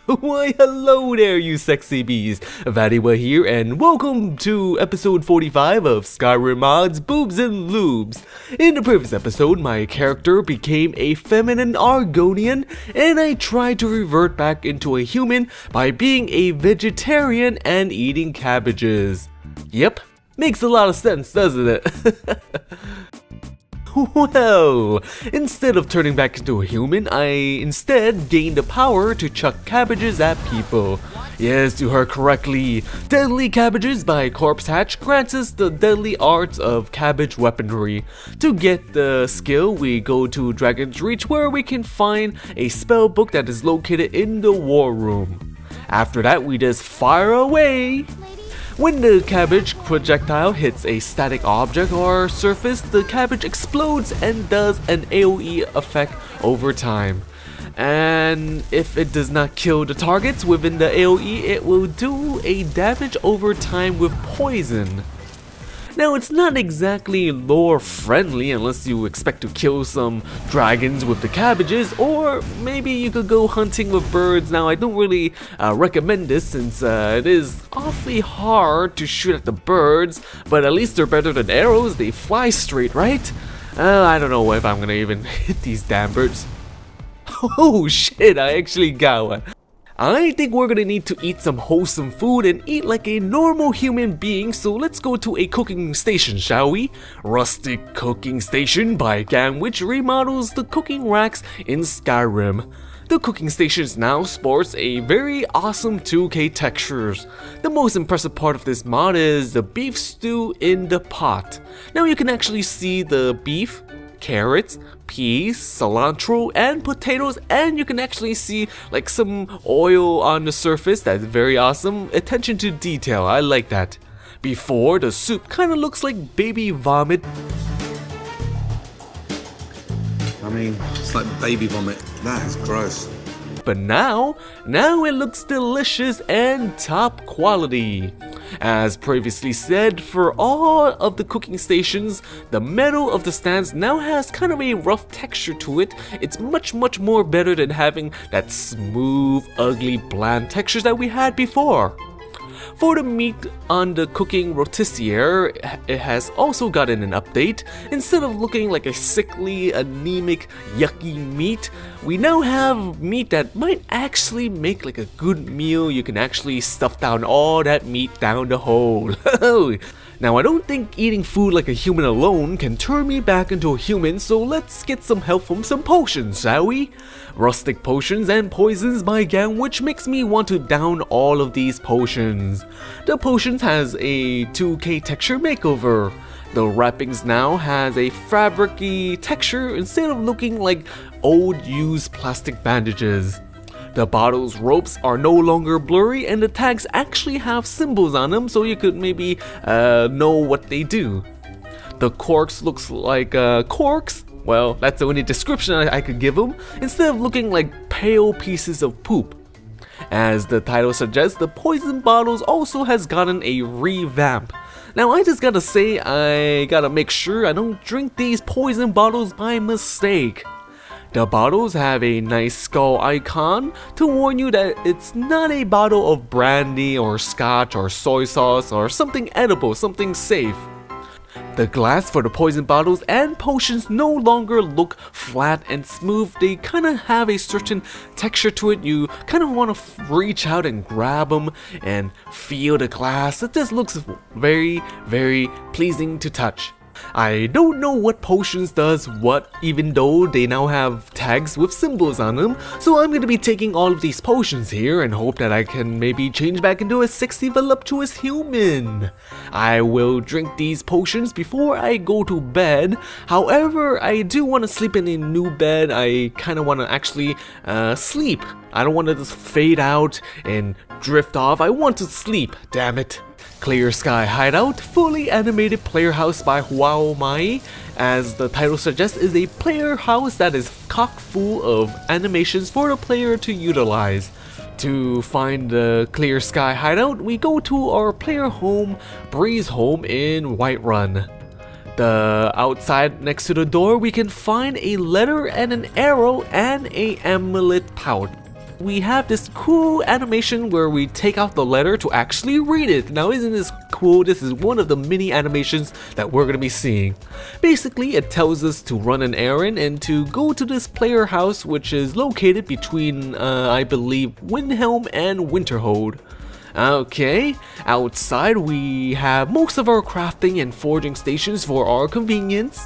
Why hello there you sexy bees, VatiWah here and welcome to episode 45 of Skyrim Mods Boobs and Lubes. In the previous episode my character became a feminine Argonian and I tried to revert back into a human by being a vegetarian and eating cabbages. Yep, makes a lot of sense, doesn't it? Well, instead of turning back into a human, I instead gained the power to chuck cabbages at people. Yes, you heard correctly. Deadly Cabbages by Corpse Hatch grants us the deadly arts of cabbage weaponry. To get the skill, we go to Dragon's Reach where we can find a spell book that is located in the war room. After that, we just fire away. When the cabbage projectile hits a static object or surface, the cabbage explodes and does an AoE effect over time. And if it does not kill the targets within the AoE, it will do a damage over time with poison. Now it's not exactly lore friendly unless you expect to kill some dragons with the cabbages, or maybe you could go hunting with birds. Now I don't really recommend this since it is awfully hard to shoot at the birds, but at least they're better than arrows, they fly straight, right? I don't know if I'm gonna even hit these damn birds. Oh shit, I actually got one. I think we're gonna need to eat some wholesome food and eat like a normal human being, so let's go to a cooking station, shall we? Rustic Cooking Station by GAN, which remodels the cooking racks in Skyrim. The cooking station now sports a very awesome 2K textures. The most impressive part of this mod is the beef stew in the pot. Now you can actually see the beef, carrots, peas, cilantro, and potatoes, and you can actually see like some oil on the surface. That's very awesome. Attention to detail, I like that. Before, the soup kind of looks like baby vomit. I mean, it's like baby vomit. That is gross. But now it looks delicious and top quality. As previously said, for all of the cooking stations, the metal of the stands now has kind of a rough texture to it. It's much more better than having that smooth, ugly, bland textures that we had before. For the meat on the cooking rotisier, it has also gotten an update. Instead of looking like a sickly, anemic, yucky meat, we now have meat that might actually make like a good meal. You can actually stuff down all that meat down the hole. Now I don't think eating food like a human alone can turn me back into a human, so let's get some help from some potions, shall we? Rustic Potions and Poisons by GAN, which makes me want to down all of these potions. The potions has a 2K texture makeover. The wrappings now has a fabric-y texture instead of looking like old used plastic bandages. The bottle's ropes are no longer blurry and the tags actually have symbols on them so you could maybe know what they do. The corks looks like corks. Well, that's the only description I could give them, instead of looking like pale pieces of poop. As the title suggests, the poison bottles also has gotten a revamp. Now I just gotta say, I gotta make sure I don't drink these poison bottles by mistake. The bottles have a nice skull icon to warn you that it's not a bottle of brandy or scotch or soy sauce or something edible, something safe. The glass for the poison bottles and potions no longer look flat and smooth. They kind of have a certain texture to it. You kind of want to reach out and grab them and feel the glass. It just looks very pleasing to touch. I don't know what potions does what, even though they now have tags with symbols on them, so I'm going to be taking all of these potions here and hope that I can maybe change back into a sexy voluptuous human. I will drink these potions before I go to bed. However, I do want to sleep in a new bed. I kind of want to actually sleep. I don't want to just fade out and drift off. I want to sleep, damn it. Clearsky Hideout, fully animated player house by VatiWah, as the title suggests, is a player house that is chock full of animations for the player to utilize. To find the Clearsky Hideout, we go to our player home, Breeze Home in Whiterun. The outside next to the door, we can find a letter and an arrow and a amulet pouch. we have this cool animation where we take out the letter to actually read it. Now isn't this cool? This is one of the mini animations that we're gonna be seeing. Basically, it tells us to run an errand and to go to this Playerhouse, which is located between, I believe, Windhelm and Winterhold. Okay, outside we have most of our crafting and forging stations for our convenience.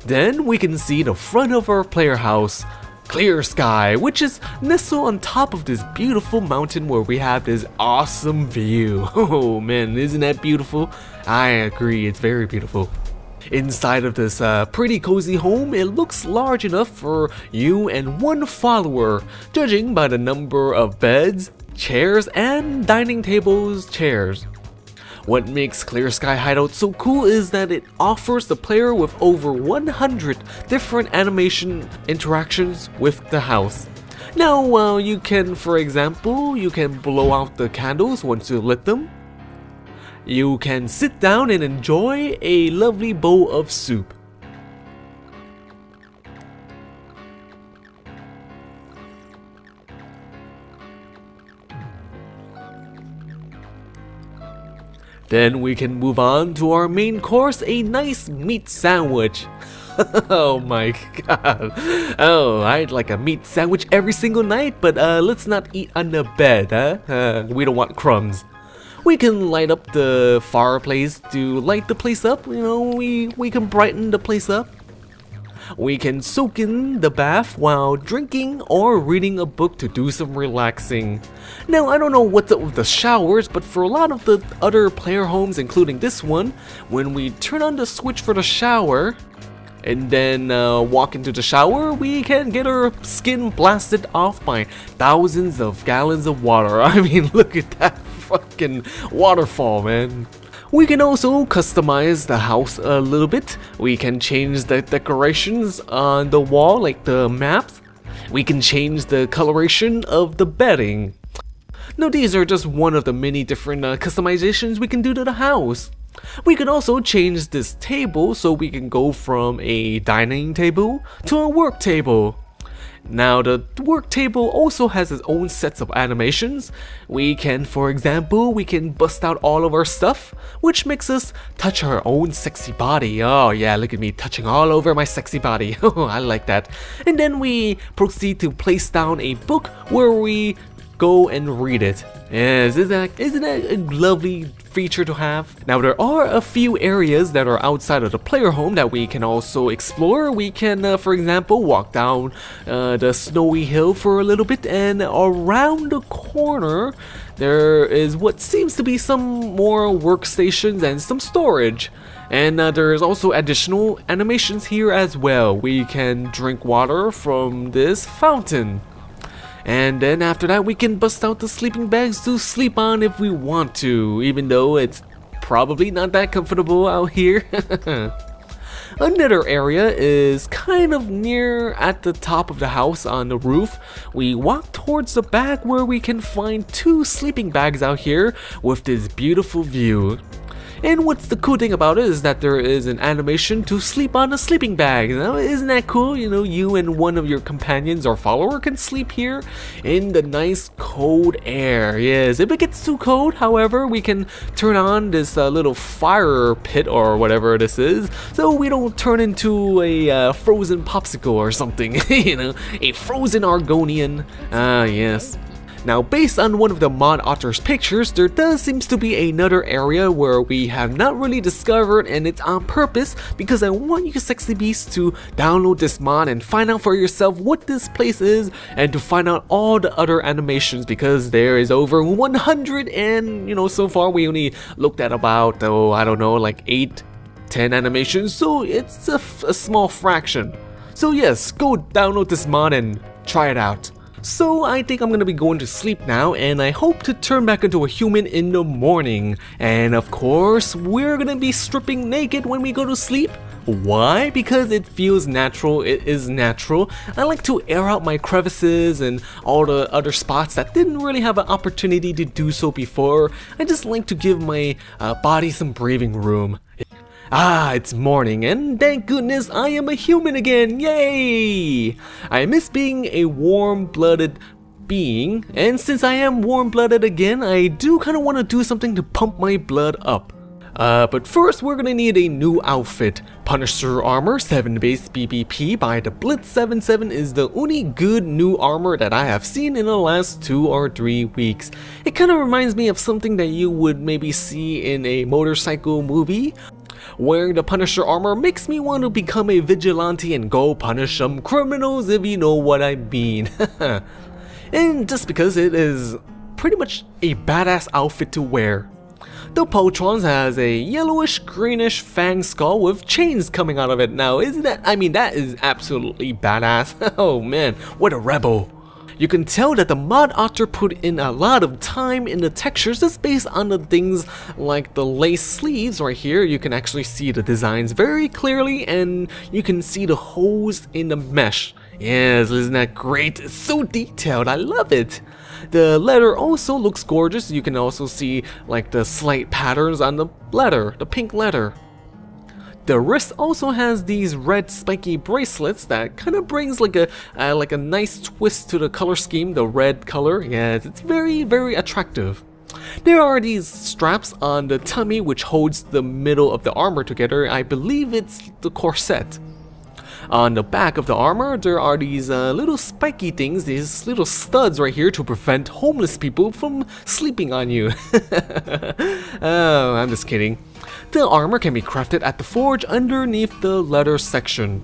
Then we can see the front of our Playerhouse, Clearsky, which is nestled on top of this beautiful mountain where we have this awesome view. Oh man, isn't that beautiful? I agree, it's very beautiful. Inside of this pretty cozy home, it looks large enough for you and one follower, judging by the number of beds, chairs, and dining tables chairs. What makes Clearsky Hideout so cool is that it offers the player with over 100 different animation interactions with the house. Now, you can, for example, you can blow out the candles once you lit them. You can sit down and enjoy a lovely bowl of soup. Then we can move on to our main course, a nice meat sandwich. Oh my god. Oh, I'd like a meat sandwich every single night, but let's not eat on the bed, huh? We don't want crumbs. We can light up the fireplace to light the place up, you know, we can brighten the place up. We can soak in the bath while drinking or reading a book to do some relaxing. Now, I don't know what's up with the showers, but for a lot of the other player homes, including this one, when we turn on the switch for the shower and then walk into the shower, we can get our skin blasted off by thousands of gallons of water. I mean, look at that fucking waterfall, man. We can also customize the house a little bit. We can change the decorations on the wall, like the maps. We can change the coloration of the bedding. Now these are just one of the many different customizations we can do to the house. We can also change this table so we can go from a dining table to a work table. Now the work table also has its own sets of animations. We can, for example, we can bust out all of our stuff, which makes us touch our own sexy body. Oh yeah, look at me touching all over my sexy body. Oh, I like that. And then we proceed to place down a book where we go and read it. Yes, isn't that a lovely feature to have? Now there are a few areas that are outside of the player home that we can also explore. We can, for example, walk down the snowy hill for a little bit, and around the corner there is what seems to be some more workstations and some storage. And there is also additional animations here as well. We can drink water from this fountain. And then after that we can bust out the sleeping bags to sleep on if we want to, even though it's probably not that comfortable out here. Another area is kind of near at the top of the house on the roof. We walk towards the back where we can find 2 sleeping bags out here with this beautiful view. And what's the cool thing about it is that there is an animation to sleep on a sleeping bag. Now, isn't that cool? You know, you and one of your companions or follower can sleep here in the nice cold air. Yes, if it gets too cold, however, we can turn on this little fire pit or whatever this is, so we don't turn into a frozen popsicle or something. You know, a frozen Argonian. Ah, yes. Now, based on one of the mod author's pictures, there does seems to be another area where we have not really discovered, and it's on purpose because I want you sexy beasts to download this mod and find out for yourself what this place is, and to find out all the other animations, because there is over 100, and you know, so far we only looked at about, oh, I don't know, like 8-10 animations, so it's a small fraction. So yes, go download this mod and try it out. So I think I'm gonna be going to sleep now, and I hope to turn back into a human in the morning. And of course, we're gonna be stripping naked when we go to sleep. Why? Because it feels natural, it is natural. I like to air out my crevices and all the other spots that didn't really have an opportunity to do so before. I just like to give my body some breathing room. Ah, it's morning, and thank goodness I am a human again, yay! I miss being a warm-blooded being, and since I am warm-blooded again, I do kind of want to do something to pump my blood up. But first we're gonna need a new outfit. Punisher armor 7-base BBP by the Blitz77 is the only good new armor that I have seen in the last 2 or 3 weeks. It kind of reminds me of something that you would maybe see in a motorcycle movie. Wearing the Punisher armor makes me want to become a vigilante and go punish some criminals, if you know what I mean. And just because it is pretty much a badass outfit to wear. The Potrons has a yellowish greenish fang skull with chains coming out of it. Now isn't that, I mean, that is absolutely badass. Oh man, what a rebel. You can tell that the mod author put in a lot of time in the textures just based on the things like the lace sleeves right here. You can actually see the designs very clearly and you can see the holes in the mesh. Yes, isn't that great? It's so detailed, I love it. The leather also looks gorgeous. You can also see like the slight patterns on the leather, the pink leather. The wrist also has these red spiky bracelets that kind of brings like a nice twist to the color scheme, the red color. Yes, it's very, very attractive. There are these straps on the tummy which holds the middle of the armor together. I believe it's the corset. On the back of the armor, there are these little spiky things, these little studs right here to prevent homeless people from sleeping on you. Oh, I'm just kidding. The armor can be crafted at the forge underneath the leather section.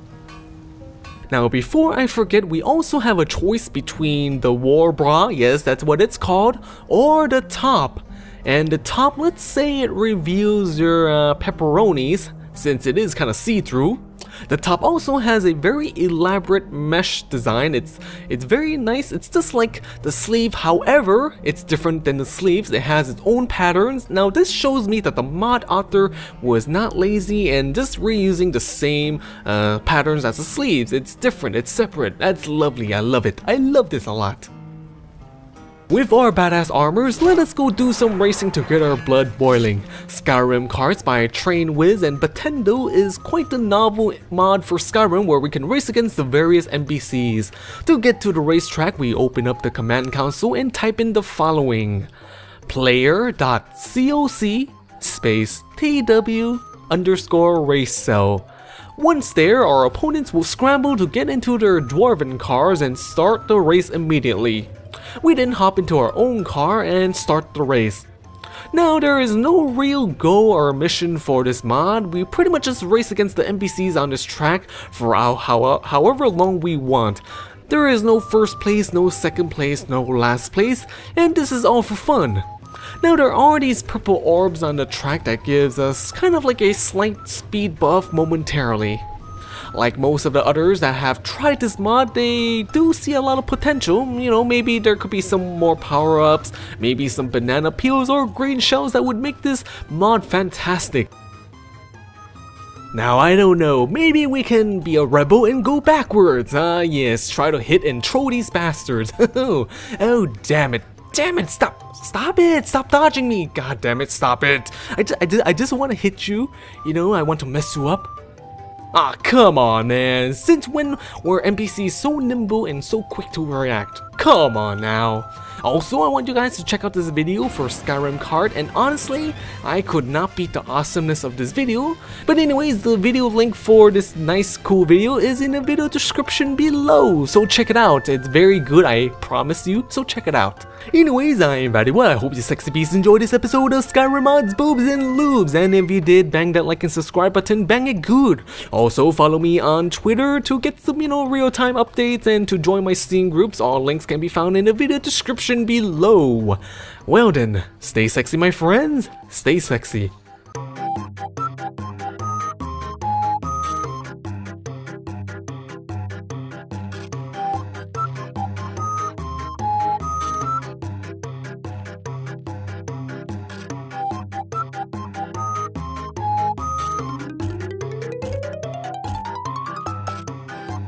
Now before I forget, we also have a choice between the war bra, yes that's what it's called, or the top. And the top, let's say it reveals your pepperonis, since it is kind of see-through. The top also has a very elaborate mesh design. It's very nice. It's just like the sleeve, however, it's different than the sleeves. It has its own patterns. Now this shows me that the mod author was not lazy and just reusing the same patterns as the sleeves. It's different, it's separate. That's lovely, I love it. I love this a lot. With our badass armors, let us go do some racing to get our blood boiling. Skyrim Karts by TrainWiz and Batendo is quite the novel mod for Skyrim where we can race against the various NPCs. To get to the racetrack, we open up the command console and type in the following: player.coc space tw_racecell. Once there, our opponents will scramble to get into their dwarven cars and start the race immediately. We then hop into our own car and start the race. Now there is no real goal or mission for this mod. We pretty much just race against the NPCs on this track for however long we want. There is no first place, no second place, no last place, and this is all for fun. Now there are these purple orbs on the track that gives us kind of like a slight speed buff momentarily. Like most of the others that have tried this mod, they do see a lot of potential. You know, maybe there could be some more power-ups, maybe some banana peels or green shells that would make this mod fantastic. Now I don't know, maybe we can be a rebel and go backwards. Yes, try to hit and throw these bastards. Oh damn it. Damn it, stop it, stop dodging me. God damn it, stop it. I just want to hit you, you know, I want to mess you up. Ah, come on, man. Since when were NPCs so nimble and so quick to react? Come on now. Also, I want you guys to check out this video for Skyrim Kart, and honestly, I could not beat the awesomeness of this video. But anyways, the video link for this nice cool video is in the video description below, so check it out. It's very good, I promise you, so check it out. Anyways, I'm VatiWah. I hope you sexy beasts enjoyed this episode of Skyrim Mods, Boobs and Lubes, and if you did, bang that like and subscribe button, bang it good. Also, follow me on Twitter to get some, you know, real-time updates and to join my Steam groups. All links can be found in the video description below. Well then, stay sexy my friends, stay sexy.